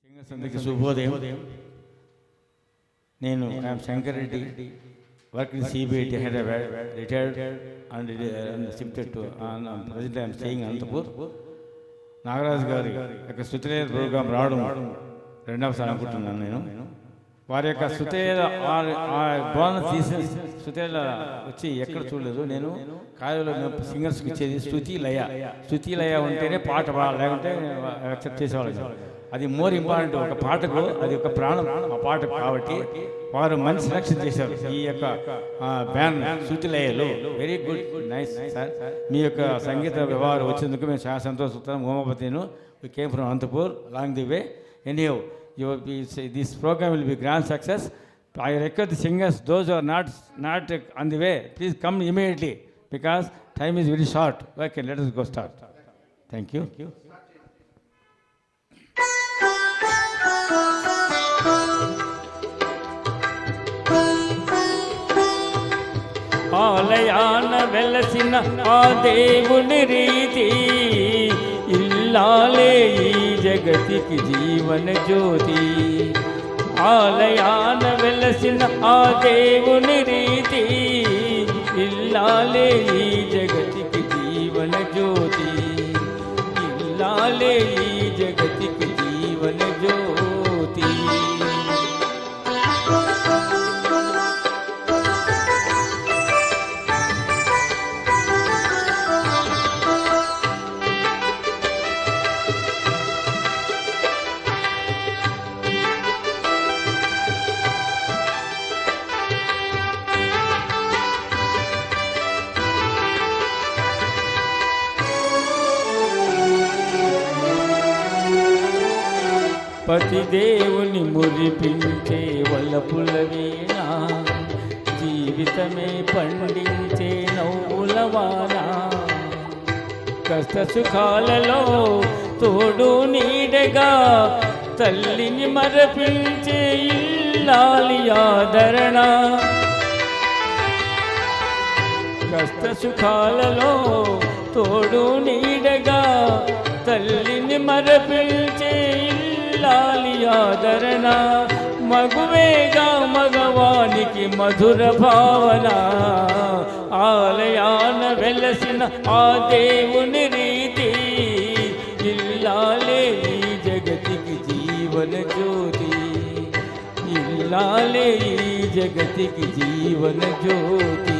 Singers అందరికీ శుభోదయం. నేను Shankar Reddy, work in CBIT Hyderabad, retired and shifted to present I'm staying Anantapur. Nagaraju గారి యొక్క శృతిలేల ప్రోగ్రాం రావడం రెండవసారి అనుకుంటున్నాను. నేను వారి యొక్క శృతిలేల బోనస్ తీసి శృతిలేల వచ్చి ఎక్కడ చూడలేదు. నేను కాలేజీలో సింగర్స్కి ఇచ్చేది శృతి లయ ఉంటేనే పాట లేకుంటే యాక్సెప్ట్ చేసేవాళ్ళు. అది మోర్ ఇంపార్టెంట్. ఒక పాటకు అది ఒక ప్రాణం ఆ పాటకు. కాబట్టి వారు మంచి సెలక్షన్ చేశారు ఈ యొక్క బ్యాండ్ శృతి లయలు. Very good, nice sir. మీ యొక్క సంగీత వ్యవహారం వచ్చినందుకు మేము చాలా సంతోషిస్తాం. ఉమాపతిను we came from Anantapur along the way. Anyhow, this program will be grand success. I request the singers, those who are not on the way, please come immediately because time is very short. Okay, let us go start. Thank you. ఆలయాన వెలసిన ఆ దేవుని రీతి ఇల్లాలే ఈ జగతికి జీవన జ్యోతి. ఆలయాన వెలసిన ఆ దేవుని రీతి ఇల్లాలే ఈ జగతికి జీవన జ్యోతి. ఇల్లాలే ఈ జగతికి జీవన జ్యోతి. పతిదేవుని మురిపించే వలపుల వీణ, జీవితమే పండించే నవ్వుల వాన. కష్ట సుఖాలలో తోడు నీడగా తల్లిని మరపించే ఇల్లాలి ఆదరణ. కష్ట సుఖాలలో తోడు నీడగా తల్లిని మరపించే ఇల్లాలి ఆదరణ. మగువేగా మగవానికి మధుర భావన. ఆలయాన వెలసిన ఆ దేవుని రీతి ఇల్లాలే ఈ జగతికి జీవన జ్యోతి. ఇల్లాలే ఈ జగతికి జీవన జ్యోతి.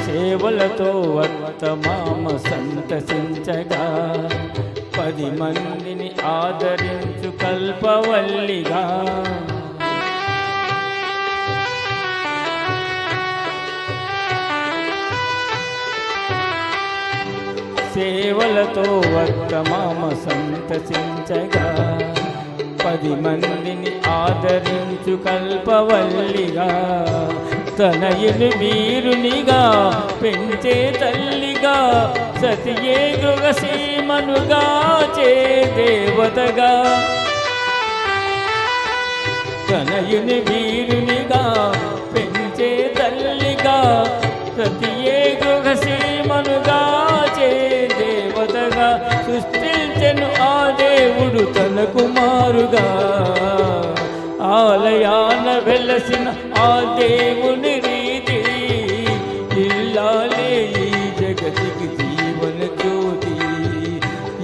సేవలతో వర్తమామ సంతసించగా 10 మందిని ఆదరించు కల్పవల్లిగా. సేవలతో వర్తమామ సంతసించగా 10 మందిని ఆదరించు కల్పవల్లిగా. తనయుని వీరునిగా పెంచే తల్లిగా, సతియే గృహసీమనుగా చే దేవతగా. తనయుని వీరునిగా పెంచే తల్లిగా, సతియే గృహసీమనుగా చే దేవతగా. సృష్టించెను ఆ దేవుడు తన కుమారుగా. ఆలయాన వెలసిన ఆ దేవుని రీతి ఇల్లాలే ఈ జగతికి జీవన జ్యోతి.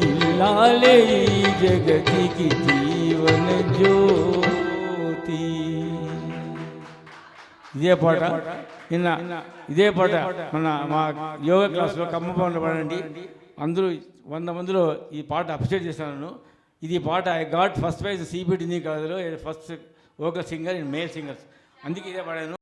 ఇల్లాలే ఈ జగతికి జీవన జ్యోతి. ఇదే పాట ఇదే పాట మా యోగా క్లాస్లో కమ్మపండు పాడండి. అందరూ 100 మందిలో ఈ పాట అప్రిషియేట్ చేశాను. ఇది పాట I got first prize CBIT కాలేజీలో, first vocal singer in male singers. అందుకే ఇదే పాడాను.